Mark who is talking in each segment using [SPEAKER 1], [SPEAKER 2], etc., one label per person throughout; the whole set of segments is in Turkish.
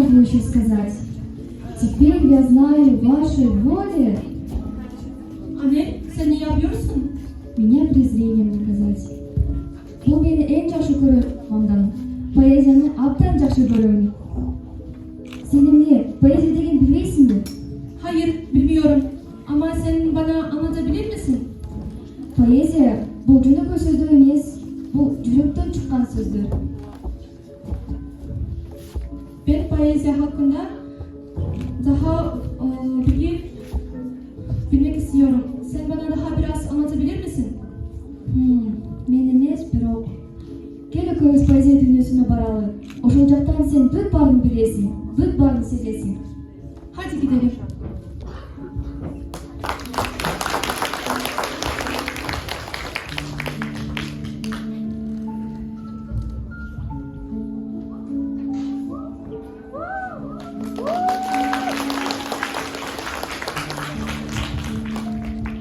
[SPEAKER 1] хочу сказать. Теперь я знаю ваши воли.
[SPEAKER 2] Anne, sen ne yapıyorsun?
[SPEAKER 1] Меня презрением наказать. Bu beni en жақсы көргенімden. Поэзияны абдан жақсы көремін. Senin ne? Poezya деген bilmeysin mi?
[SPEAKER 2] Hayır, bilmiyorum. Ama sen bana anlatabilir misin?
[SPEAKER 1] Poezya bu günlük sözdür емес. Bu yürekten çıkan sözdür.
[SPEAKER 2] Ben poezya hakkında daha bilmek istiyorum. Sen bana daha biraz anlatabilir misin?
[SPEAKER 1] Men емес, бирок кел экөөбүз поэзия дүйнөсүнө баралы. Ошол жактан сен бүт баарын билесиң, бүт баарын сезесиң.
[SPEAKER 2] Hadi gidelim.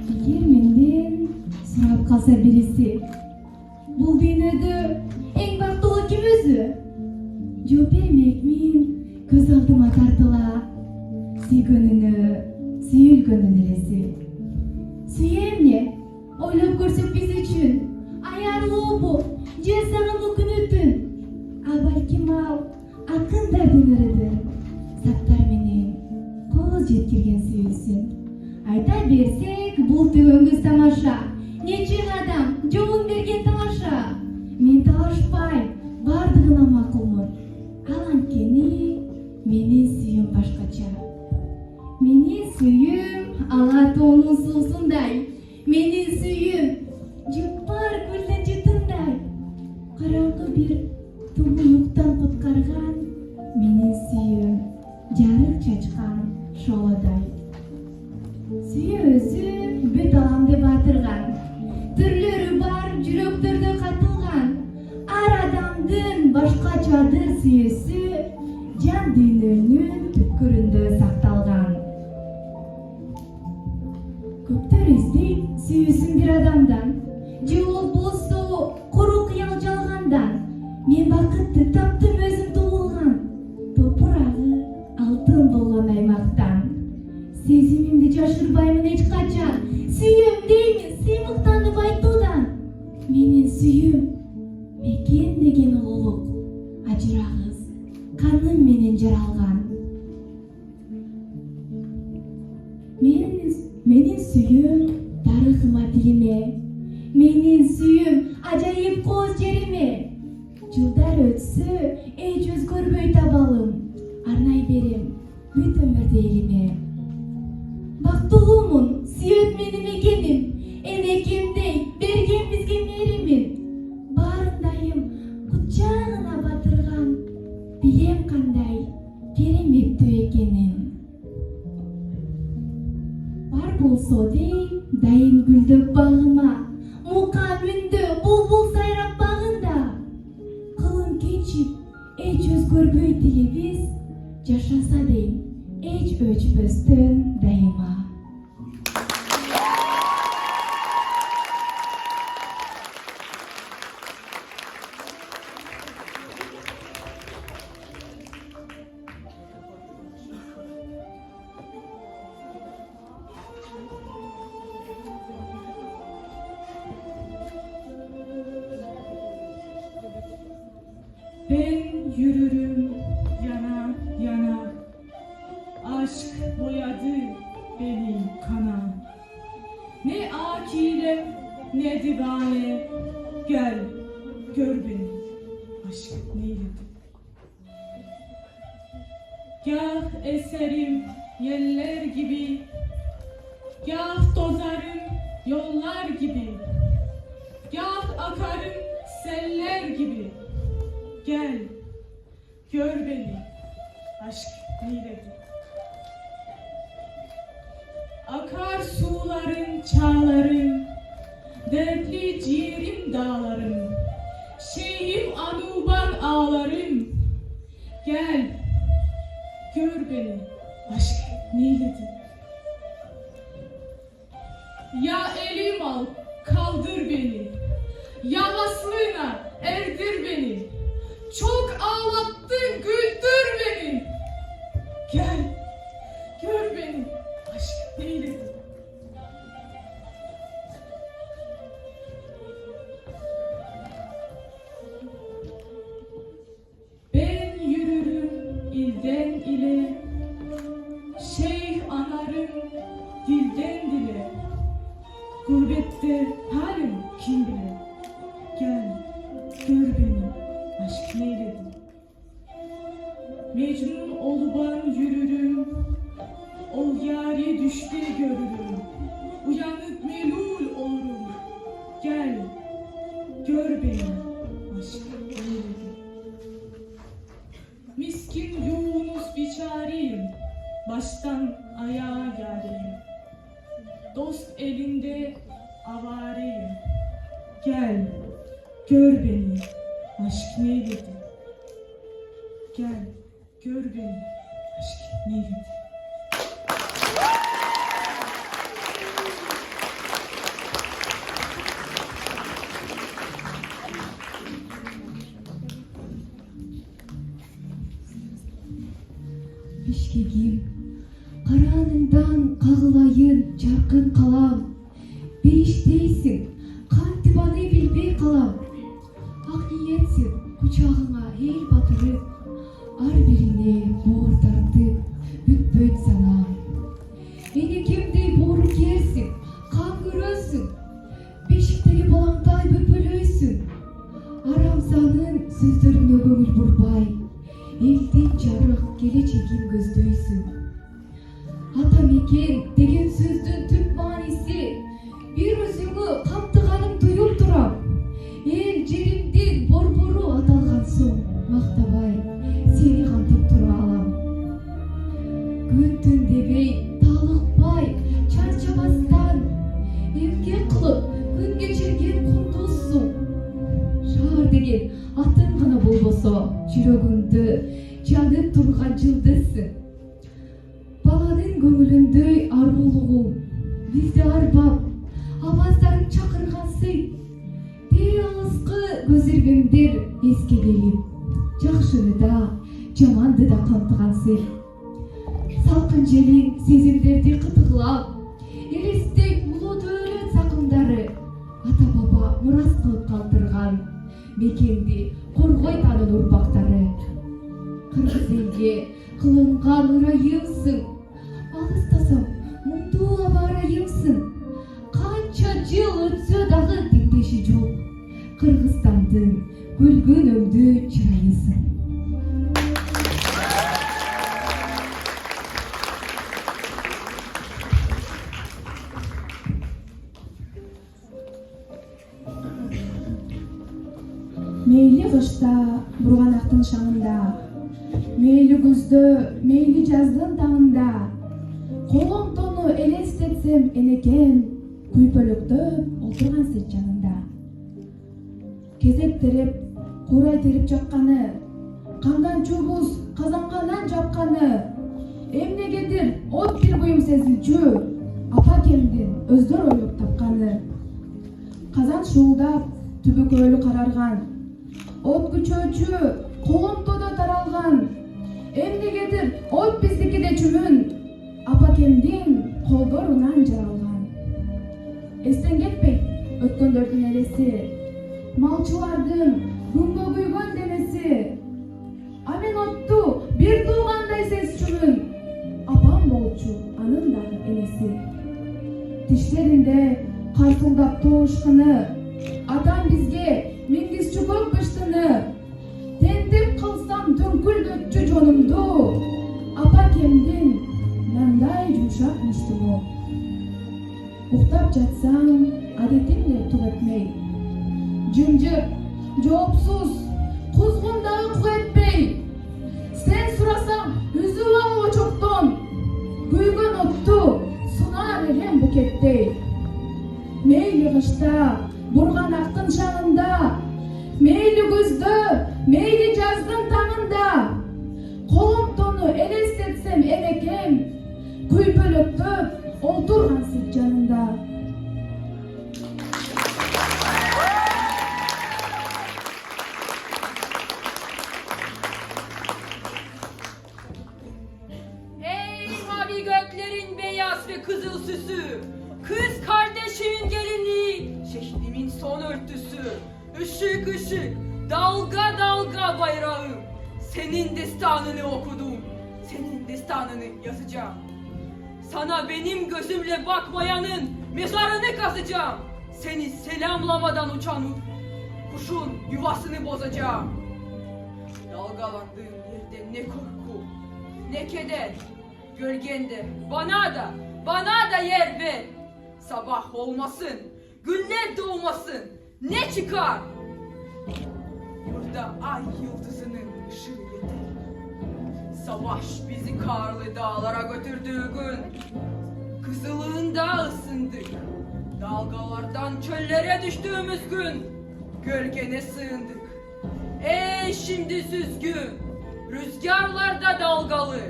[SPEAKER 1] Эгер менден сурап калса бириси, бул дүйнөдө эң бактылуу ким өзү? Жооп бермекмин, көз алдыма тартыла. Сүйгөнүнө, сүйүлгөнүн элеси. Сүйем эмне? Ойлоп көрсөк биз үчүн аярлуубу, же сагынуу күнүтүн? А балким ал акындардын ырыдыр, сактар менен кол жеткирген сүйүүсүн. Айта берсек, бул төгөнгүз тамаша. Нече адам жолун берген тамаша. Мен талашпай, бардыгына макулмун. Ал анткени менин сүйүүм башкача. Менин сүйүүм ала тоонун суусундай. Менин сүйүүм жыпар көлдөн жытындай. Караңгы бир тугунуктан куткарган. Менин сүйүүм жарык чачкан шоодой. Сүйүүсү бүт аламды батырган. Түрлөрү бар жүрөктөрдө катылган. Ар адамдын башкачадыр сүйүүсү, жан дүйнөнүн түпкүрүндө сакталган. Көптөр издейт сүйүүсүн бир адамдан, же ол болсо куру кыял жалгандан. Мен бакытты таптым өзүм туулган, топурагы алтын болгон аймактан. Сезимимди жашырбаймын эч качан, сүйөм деймин сыймыктанып айтуудан. Менин сүйүүм мекен деген улуулук, ажырагыз каным менен жаралган. Менин сүйүүм тарыхыма тилиме, менин сүйүүм ажайып кооз жериме. Жылдар өтсө эч өзгөрбөй табалым, арнай берем бүт өмүрдү элиме. Бактылуумун, сүйөт мени мекеним, энекемдей берген бизге мээримин. Баарындайым кучагына батырган, билем кандай кереметтүү экенин. Бар болсо дей, дайым гүлдөп багыма, мука мүндө булбул сайрап багында. Кылым кечип, эч өзгөрбөй тилебиз, жашаса дейм, эч өчпөстөн дайыма.
[SPEAKER 3] Ben yürürüm yana yana, aşk boyadı beni kana. Ne akile ne divane, gel gör beni, aşk neyledi. Gah eserim yeller gibi, gah tozarım yollar gibi, gah akarım seller gibi. Gel, gör beni, aşk neyledi. Akar suların çağlarım, dertli ciğerim dağlarım, şeyhim anuban ağlarım. Gel, gör beni, aşk neyledi. Ya elim al, kaldır beni, ya aslına erdir beni. Çok ağlattın, güldür beni. dilden ile, şeyh anarım dilden dile. Gurbette halim kim bilir, gel gör beni aşk neyledi. Mecnun oluban yürürüm, ol yâri düşte görürüm. Uyanıp melul olurum, gel gör beni aşk neyledi. Miskin Yunus biçareyim, baştan ayağa yareyim. Dost elinde avareyim, gel gör beni aşk neyledi. Gel gör beni aşk neyledi.
[SPEAKER 1] Bişkegim, karanından kağılayın çarkın kalam. Beyiş kanti bana bilbey kalam. Ak niyetsin, kucağına el batırıp, ar birine boğur tartıp, büt sana. Enekemde boğur giyersin, kan görürsün, beşikteki balantay böpölöysün. Aramsanın sözlerine gömül burbay, elden çarık geleceğin gözдөйсün. Atameken деген sözdün tüp manisi, bir özümü kaptığanım duyup duram. El jerimdin borboru atalgan soң, mактабай, seni kamtıp tura alam. Gün tün debey, талыкпай, чарчабастан, эмгек кылып, күн кечирген кундузсуң. Шаар деген атың гана болбосо, жүрөгүңдү жанып турган жылдызсың. Баланын көңүлүндөй арбулугуң, бизди арбап, абаздарың чакыргансың. Тээ алыскы көзүргөңдөр эске келип, жакшыны да, жаманды да камтыгансың. Салкын желиң сезимдерди кытыклап, элестеп улуу дөөлөт сакындары, ата-баба мурас кылып калтырган мекенди коргойт анын урпактары. Кыргыз элге кылынган ырайымсың, алыстасам муңдуу абарайымсың. Канча жыл өтсө дагы теңдеши жок, Кыргызстандын күлгүн өңдүү чырайысың.
[SPEAKER 2] Мейли кышта бурганактын шаңында, мейли күздө, мейли жаздын таңында, колом тону элестетсем энекем, күйпөлөктөп отургансың жанында. Кезек тереп, курай терип жакканы, кандан чубуз казанга нан жапканы, эмнегедир от бир буюм сезилчү, апа-кемдин өздөр ойлоп тапканы. Казан шуулдап, түбөкөлү карарган, от күчөөчү коломтодо таралган. Эмнегедир от биздикиде чүмүн, апа-кемдин колдорунан жаралган. Эстен кетпейт өткөндөрдүн элеси, малчылардын күнгө күйгөн денеси. А мен отту бир туугандай сезчүмүн, апам болчу анын дагы энеси. Тиштеринде карсылдап туушканы, атам бизге мингизчү көк кыштыны. Тентип кылсам төңкүлдөтчү жонумду, апа-кемдин мындай жумшак муштуму. Уктап жатсам адетимден тук этмей, жымжырт, жоопсуз, кузгун дагы кук этпей. Сен сурасаң үзүп ал очоктон, күйгөн отту сунаар элем букеттей. Мейли кышта, бурганактын шаңында, мейли күздө, мейли жаздын таңында, колом тону элестетсем энекем, күйпөлөктөп олтургансың жанында.
[SPEAKER 4] Ey mavi göklerin beyaz ve kızıl süsü, kız kardeşimin gelinliği, şehrimin son örtüsü, ışık ışık, dalga dalga bayrağım, senin destanını okudum. senin destanını yazacağım. Sana benim gözümle bakmayanın mezarını kazacağım. Seni selamlamadan uçan kuşun yuvasını bozacağım. Dalgalandığın yerde ne korku, ne keder, gölgende bana da yer ver. Sabah olmasın, günler doğmasın, ne çıkar? Burada ay yıldızının ışığı yeter. Savaş bizi karlı dağlara götürdüğü gün, kızılığında ısındık. Dalgalardan çöllere düştüğümüz gün, gölgene sığındık. Ey şimdi süzgün, rüzgarlarda dalgalı,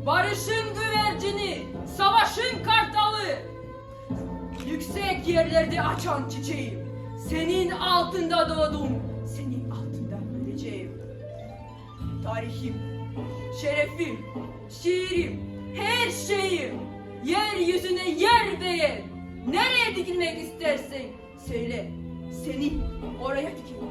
[SPEAKER 4] barışın güvercini, savaşın kartalı, yüksek yerlerde açan çiçeğim, senin altında doğdum, senin altında öleceğim. Tarihim, şerefim, şiirim, her şeyim, yeryüzüne yer beğen. Nereye dikilmek istersen söyle, seni oraya dikelim.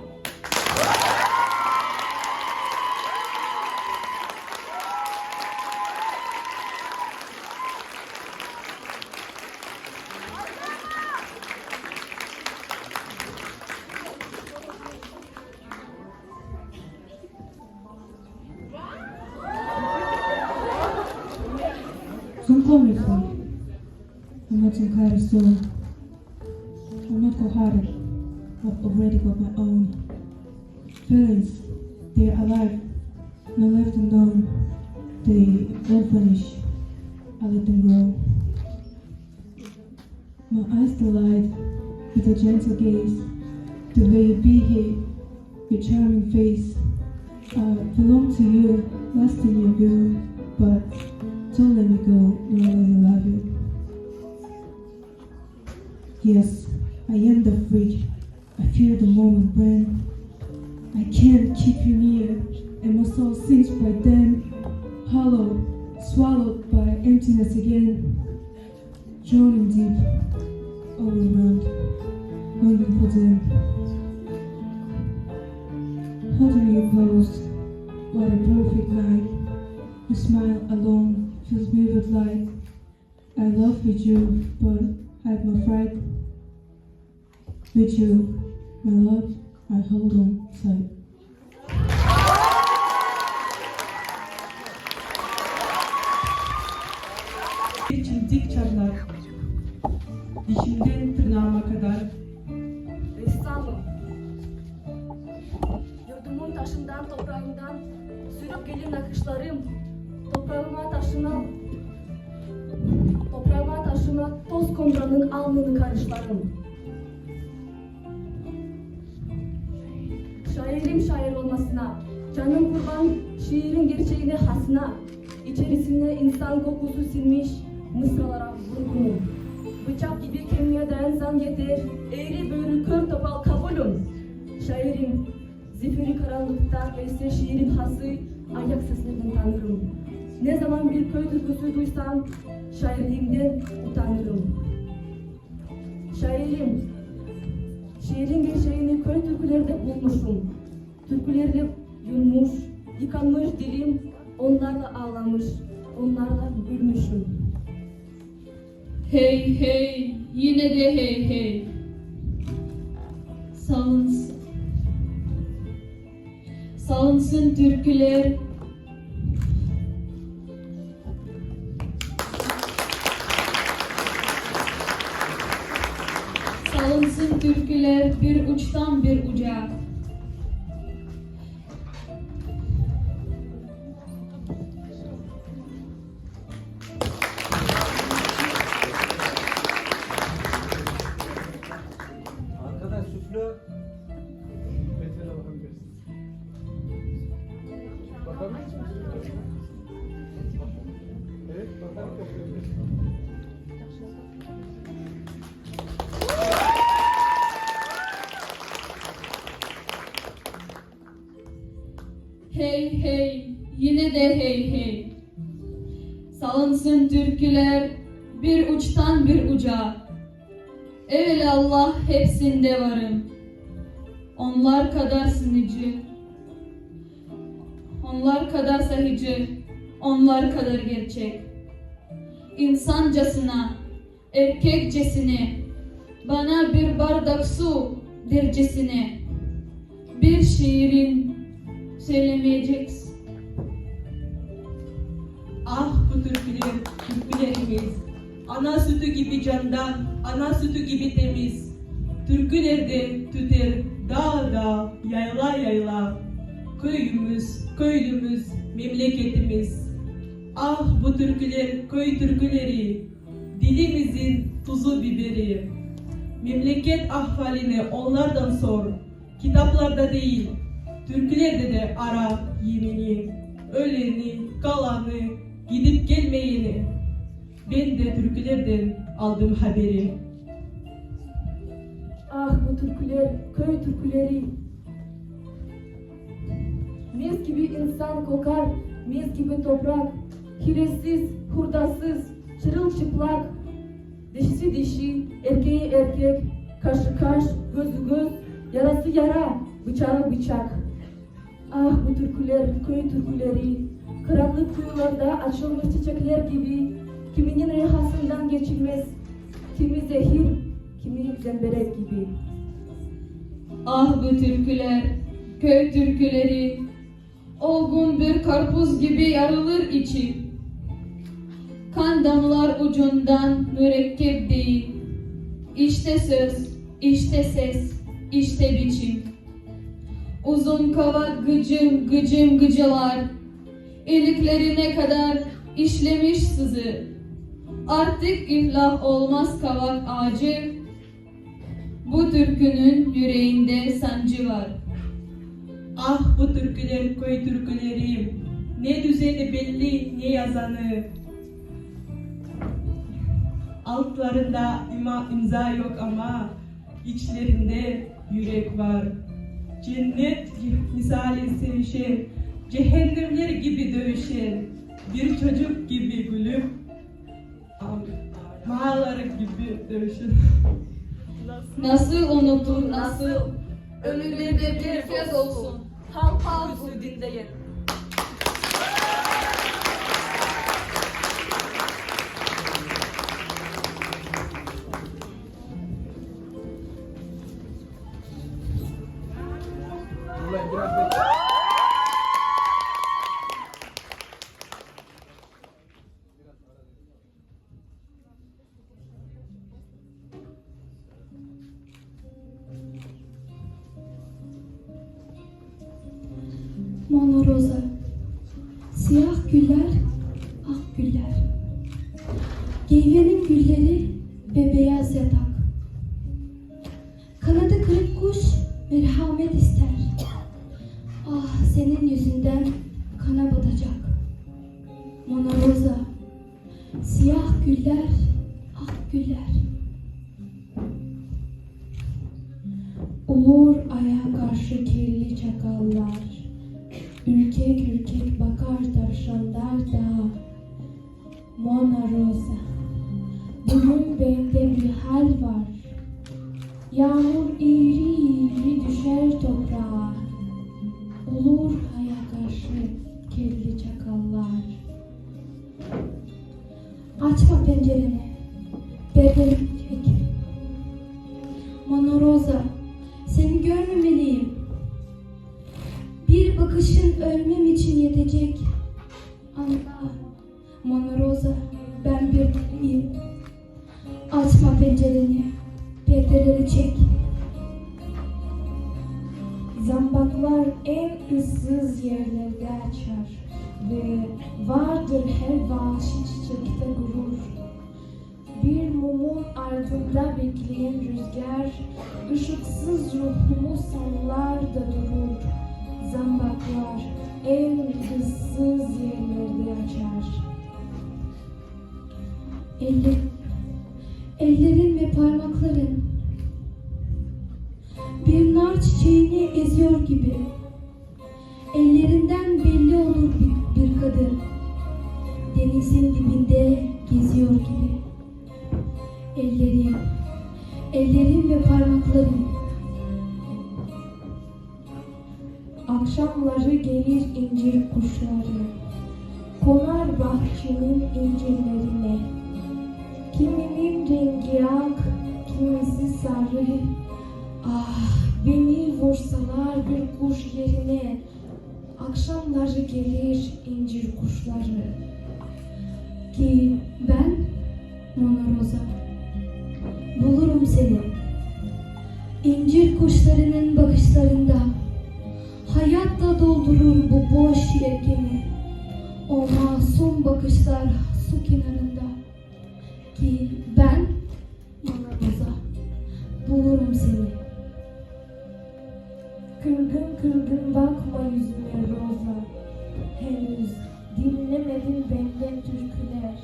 [SPEAKER 2] Don't call me fool. I'm not some kind of soul. I'm not cold-hearted. I've already got my own feelings. They're alive, not left unknown. They won't vanish. I let them grow. My eyes delight with a gentle gaze. The way you behave, your charming face. I belong to you, lost in your view, but don't let me go, no longer love you. Yes, I am the freak. I feel the moment when I can't keep you near, and my soul sinks by then, hollow, swallowed by emptiness again, drowning deep, all around, longing for them. Holding you close, what a perfect night. You smile alone, fills me with light. I love with you, but hide my fright. With you, my love, I hold on tight.
[SPEAKER 5] için dik çarlar, dişimden tırnağıma kadar.
[SPEAKER 6] Ressamım. Yurdumun taşından, toprağından sürüp gelin nakışlarım. Toprağıma taşıma toz kondranın alnını karışlarım. Şairim şair olmasına, canım kurban şiirin gerçeğine hasına. İçerisine insan kokusu sinmiş mısralara vurgunum. Bıçak gibi kemiğe dayansan yeter, eğri büğrü kör topal kabulüm. Şairim, zifiri karanlıkta ise şiirin hası, ayak seslerinden tanırım. Ne zaman bir köy türküsü duysam, şairliğimden utanırım. Şairim, şiirin gerçeğini köy türkülerde bulmuşum. Türkülerde yunmuş, yıkanmış dilim, onlarla ağlamış, onlarla gülmüşüm.
[SPEAKER 7] Hey hey, yine de hey hey. Salınsın türküler. Salınsın türküler bir uçtan bir uca.
[SPEAKER 8] Arkadaş süflü. Metin'e bakabiliriz. Bakabilir misiniz? Evet, bakabiliriz.
[SPEAKER 7] Hey hey, yine de hey hey. Salınsın türküler bir uçtan bir uca. Evelallah hepsinde varım. Onlar kadar sınıcı, onlar kadar sahici, onlar kadar gerçek. İnsancasına, erkekcesine, bana bir bardak su dercesine, bir şiirin söylemeyeceksin.
[SPEAKER 5] Ah bu türküler, türkülerimiz. Ana sütü gibi candan, ana sütü gibi temiz. Türkülerde tüter dağ dağ, yayla yayla. Köyümüz, köylümüz, memleketimiz. Ah bu türküler, köy türküleri. Dilimizin tuzu biberi. Memleket ahvalini onlardan sor. Kitaplarda değil, türkülerde de ara yemini. Öleni, kalanı, gidip gelmeyeni. Ben de türkülerden aldım haberi.
[SPEAKER 6] Ah bu türküler, köy türküleri. Mis gibi insan kokar, mis gibi toprak. Hilesiz, hurdasız, çırılçıplak. Dişisi dişi, erkeği erkek. Kaşı kaş, gözü göz, yarası yara, bıçağı bıçak. Ah bu türküler, köy türküleri. Karanlık kuyularda açılmış çiçekler gibi. Kiminin rehasından geçilmez. Kimi zehir, kimi zemberek gibi.
[SPEAKER 7] Ah bu türküler, köy türküleri, olgun bir karpuz gibi yarılır içi. Kan damlar ucundan mürekkep değil. İşte söz, işte ses, işte biçim. Uzun kavak gıcım gıcım gıcılar, iliklerine kadar işlemiş sızı. Artık iflah olmaz kavak ağacı, bu türkünün yüreğinde sancı var.
[SPEAKER 5] Ah bu türküler, köy türküleri. Ne düzeni belli, ne yazanı. Altlarında imza yok ama içlerinde yürek var. Cennet misali sevişen, cehennemler gibi dövüşen, bir çocuk gibi gülüp mağaları gibi dövüşen.
[SPEAKER 7] Nasıl unutur, nasıl? Ömürlerde bir kez olsun, halk ağzı dinleyin.
[SPEAKER 8] Ulan biraz bekle.
[SPEAKER 1] Mona Rosa, siyah güller, ak güller. Geyvenin gülleri ve beyaz yatak. Kanadı kırık kuş merhamet ister. Ah senin yüzünden kana batacak. Mona Rosa, siyah güller, ak güller. Olur aya karşı kirli çakallar. Ürkek ürkek bakar tavşanlar da. Mona Rosa, bugün bende bir hal var. Yağmur iğri iğri düşer toprağa. Olur aya karşı kirli çakallar. Açma pencereni, bebeğim çek. Mona Rosa, seni görmemeliyim. Bir bakışın ölmem için yetecek. Allah, Mona Rosa, ben bir deliyim. Açma pencereni, perdeleri çek. Zambaklar en ıssız yerlerde açar ve vardır her vahşi çiçekte gurur. Bir mumun ardında bekleyen rüzgar, ışıksız ruhumu sallar da durur. Zambaklar en ıssız yerlerde açar. Ellerin ve parmakların bir nar çiçeğini eziyor gibi. Ellerinden belli olur bir kadın, denizin dibinde geziyor gibi. Ellerin ve parmakların. Akşamları gelir incir kuşları,
[SPEAKER 6] konar bahçenin incirlerine. Kiminin rengi ak, kimisi sarı. Ah, beni vursalar bir kuş yerine, akşamları gelir incir kuşları. Ki ben, Mona Rosa, bulurum seni. İncir kuşlarının bakışlarında, hayatla doldurur bu boş yelkeni. O masum bakışlar su kenarında. Ki ben, Mona Rosa, bulurum seni. Kırgın kırgın bakma yüzüme Rosa. Henüz dinlemedin benden türküler.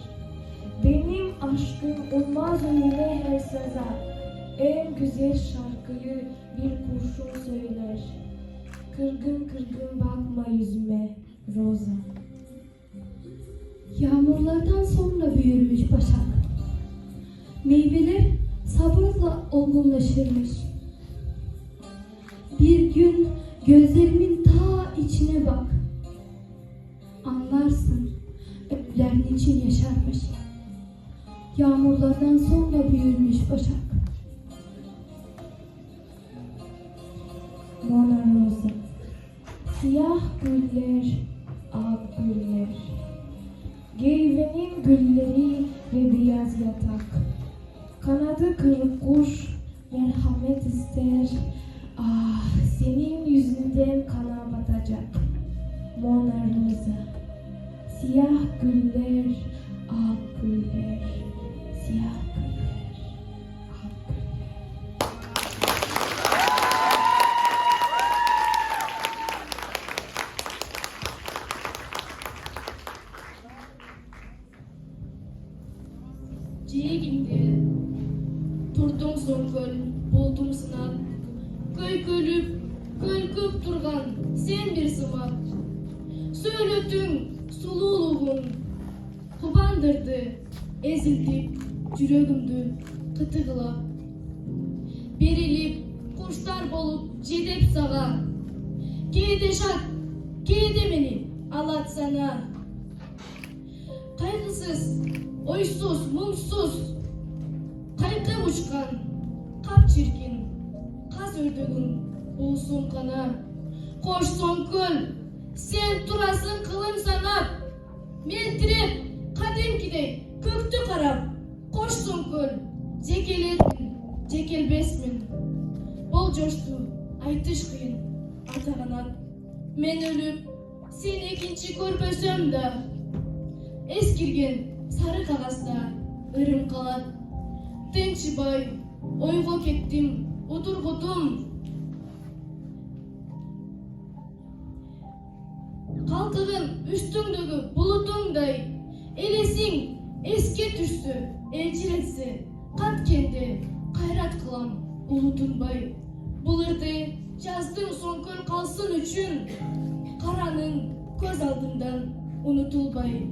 [SPEAKER 6] Benim aşkım olmaz önüne her seza. En güzel şarkıyı bir kurşun söyler. Kırgın kırgın bakma yüzüme Rosa.
[SPEAKER 1] Yağmurlardan sonra büyürmüş başak. Meyveler sabırla olgunlaşırmış. Bir gün gözlerimin ta içine bak. Anlarsın öpüler niçin yaşarmış. Yağmurlardan sonra büyürmüş başak.
[SPEAKER 6] Mona Rosa. Siyah güller, ak güller. Geyvenin gülleri ve beyaz yatak. Kanadı kırık kuş merhamet ister. Ah, senin yüzünden kana batacak. Mona Rosa. Siyah güller, ak güller. Siyah güller, ak güller.
[SPEAKER 9] Ciyegimde turdum sonkol, buldum sınav. Köykölüp, kölküp turgan sen bir sımak. Söylötün sululuğun kubandırdı, eziltip yüreğimdi kıtıgılap. Berilip kuşlar bolup jedep sağa. Keyde şak, keyde beni alatsana. Kaygısız, oysuz, mumsuz, kaykı uçkan, kap çirkin, kaz ördüğün bulsun kana. Koşsun köl, sen turasın kılın sanap. Mentirep, kadimkidey, köktü karap. Koşsun köl, cekelermin, cekelbesmin. Bol coştu, aytış kıyın, atağanat. Men ölüp, seni ikinci körpösöm da. Eskirgen, sarı kağızda, ırım kalat. Tençibay, oygo kettim, oturgudum. Kalkığın üstündögü bulutungday, elesin eske düşsü, elciretsi, kat kendi, kayrat kılam, ulutunbay. Bulurdu, жаздың sonkön kalsın üçün, karanın göz aldından unutulbay.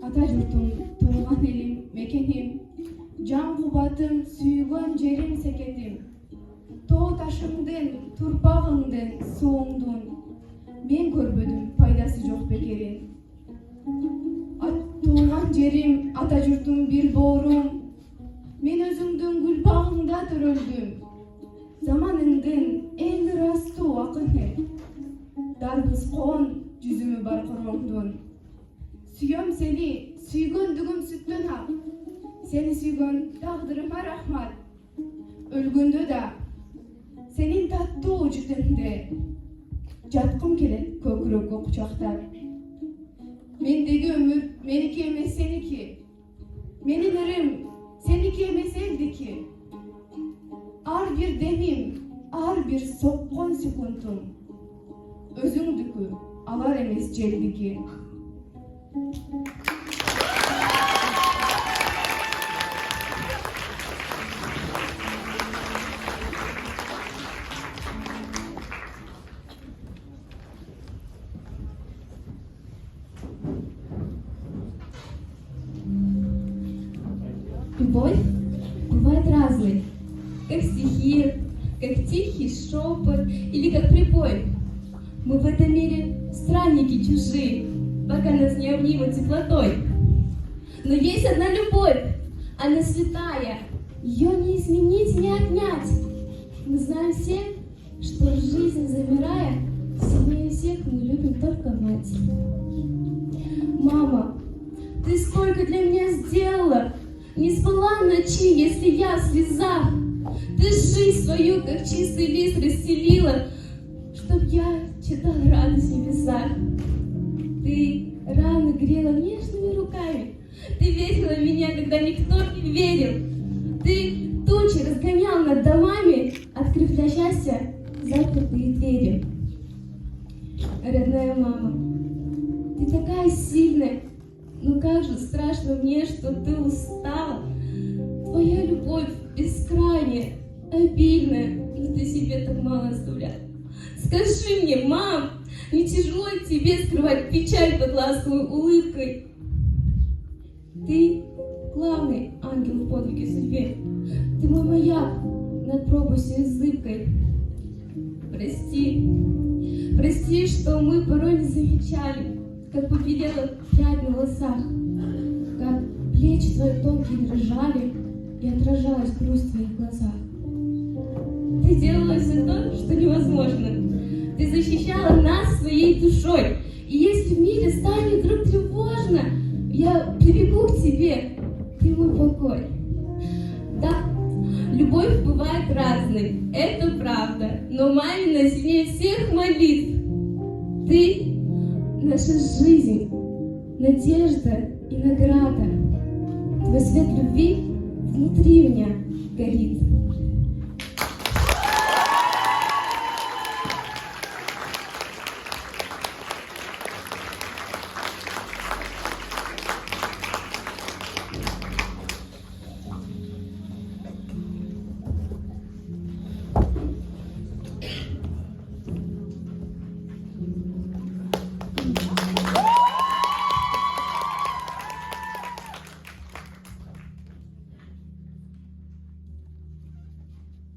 [SPEAKER 2] Atajurtum, tuğan elim, mekenim, can kubatım, süygön jerim seketim. Too taşımdın, turpağыңдын, soğumdun. Men körbödüm, paydası жоқ bekerin. Tuğan jerim, atajurtum bir boğrum. Men özüңdүн gül bağыңda töröldüm. Zamanыңдын en rastı vakıhı. Darбыз kon, жүзүмү barqıroңдun. Süyöm seni, süygöndügüm süttün hak. Seni süygön taqdırıma rahmat. Ölgündö da, senin tattуу vücudunde. Jatkım kelet kökürökö kucaktar. Mendegi ömür, meniki emes seniki. Menin ırım, seniki emes eldiki. Ar bir demim, ar bir sokkon sekundum. Özüңdükü, alar emes jeldiki.
[SPEAKER 1] Любовь
[SPEAKER 6] бывает разный. Как стихи, как тихий шепот или как припой. Мы в этом мире странники чужие, пока нас не обнимут теплотой. Но есть одна любовь, она святая, ее не изменить, не отнять. Мы знаем все, что жизнь, замирая, сильнее всех мы любим только мать. Мама, ты сколько для меня сделала, не спала ночи, если я в слезах. Ты жизнь свою, как чистый лист, расстелила, чтоб я читала радость в небесах. Ты раны грела нежными руками, ты весело меня, когда никто не верил. Ты тучи разгонял над домами, открыв для счастья запертые двери. Родная мама, ты такая сильная, но как же страшно мне, что ты устала. Твоя любовь бескрайняя, обильная, но ты себе так мало оставляла. Скажи мне, мам, не тяжело тебе скрывать печаль под ласковой улыбкой? Ты главный ангел в подвиге судьбе. Ты мой маяк над пропастью и зыбкой. Прости, прости, что мы порой не замечали, как побелела прядь на волосах, как плечи твои тонкие дрожали и отражалась грусть в твоих глазах. Ты делала все то, что невозможно. Ты защищала нас своей душой. И если в мире станет вдруг тревожно, я прибегу к тебе, ты мой покой. Да, любовь бывает разной, это правда, но мамина сильнее всех молитв. Ты наша жизнь, надежда и награда. Твой свет любви внутри меня горит.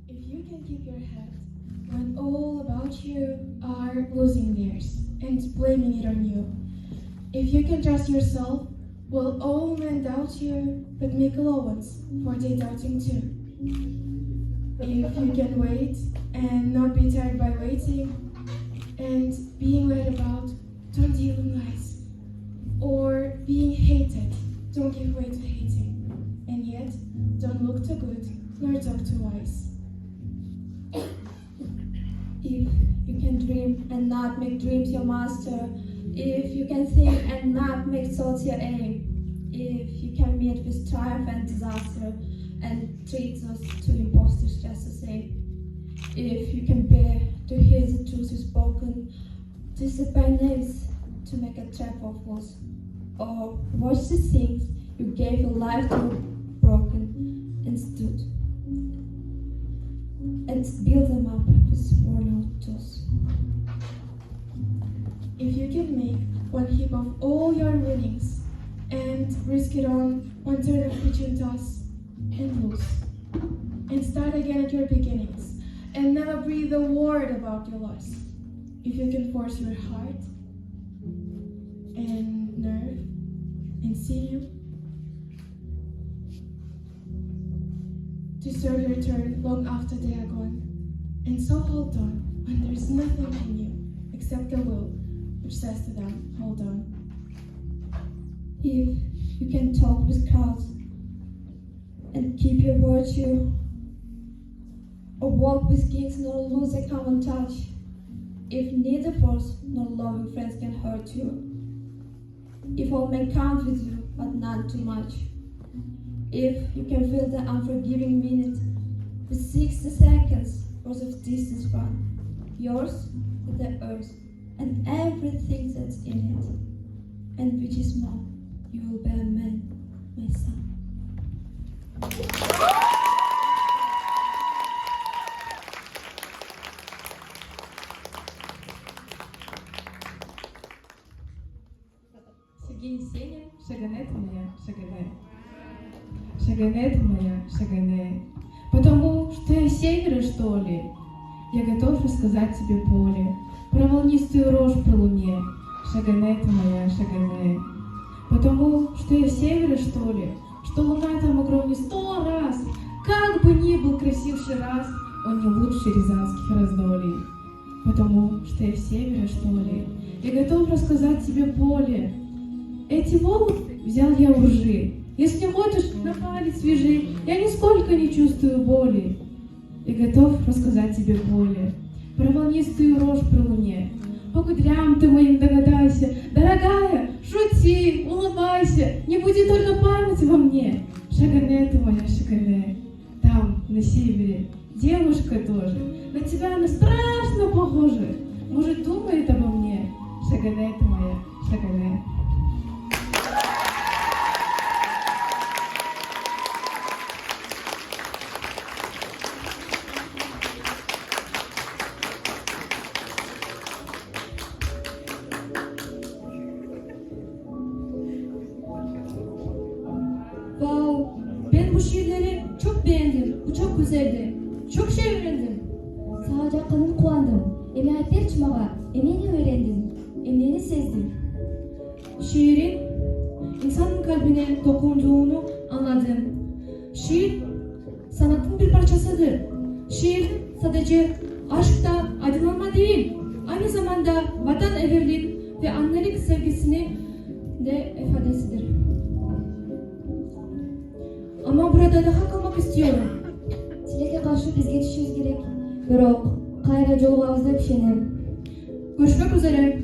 [SPEAKER 2] If you can keep your head when all about you are losing theirs and blaming it on you, if you can trust yourself while all men doubt you, but make allowance for their doubting too. If you can wait and not be tired by waiting, and being lied about, don't deal in lies, or being hated, don't give way to hating, and yet don't look too good nor talk too wise.
[SPEAKER 6] If you can dream and not make dreams your master, if you can think and not make thoughts your aim, if you can meet with triumph and disaster and treat those two impostors just the same, if you can bear to hear the truth spoken, to set by names to make a trap of words, or watch the things you gave your life to broken and stood, and build them up with worn-out tools.
[SPEAKER 2] If you can make one heap of all your winnings and risk it on one turn of pitching toss and lose, and start again at your beginnings and never breathe a word about your loss. If you can force your heart and nerve and sinew to serve your turn long after they are gone, and so hold on when there's nothing in you except the will which says to them, hold on.
[SPEAKER 6] If you can talk with crowds and keep your virtue, or walk with kings nor lose a common touch, if neither force nor loving friends can hurt you, if all men count with you but none too much, if you can fill the unforgiving minute with 60 seconds worth of distance run, yours is the earth and everything that's in it, and which is more, you will bear man, my son.
[SPEAKER 2] Сергей Есенин, Шагане ты моя, Шагане. Шаганет моя, шагане. Потому что я с севера, что ли? Я готов рассказать тебе поле про волнистую рожь про луне. Шаганет моя, шагане. Потому что я с севера, что ли? Что луна там огромнее 100 раз. Как бы ни был красив Шираз, он не лучше рязанских раздолей. Потому что я с севера, что ли? Я готов рассказать тебе поле. Эти волосы взял я у ржи. Если хочешь, на палец вяжи, я нисколько не чувствую боли. И готов рассказать тебе поле про волнистую рожь про луне. По кудрям ты моим догадайся, дорогая, шути, улыбайся, не буди только память во мне. Шагане ты моя, шагане, там, на севере, девушка тоже, на тебя она страшно похожа, может, думает обо мне. Шагане ты моя, шагане.
[SPEAKER 1] Wow, ben bu şiirleri çok beğendim. Bu çok güzeldi. Çok şey öğrendim. Sadece kanım kuandım. Emeği perçmağa, emeğini öğrendim. Emeğini sezdim. Şiirin insanın kalbine dokunduğunu anladım. Şiir sanatın bir parçasıdır. Şiir sadece aşkta aydınlanma değil, aynı zamanda vatanseverlik ve annelik sevgisini de ifadesidir. Ama burada daha kalmak istiyorum. Tilek'e karşı biz geçişimiz gerek. Yok, kayra jolga izlep şenem. Görüşmek üzere.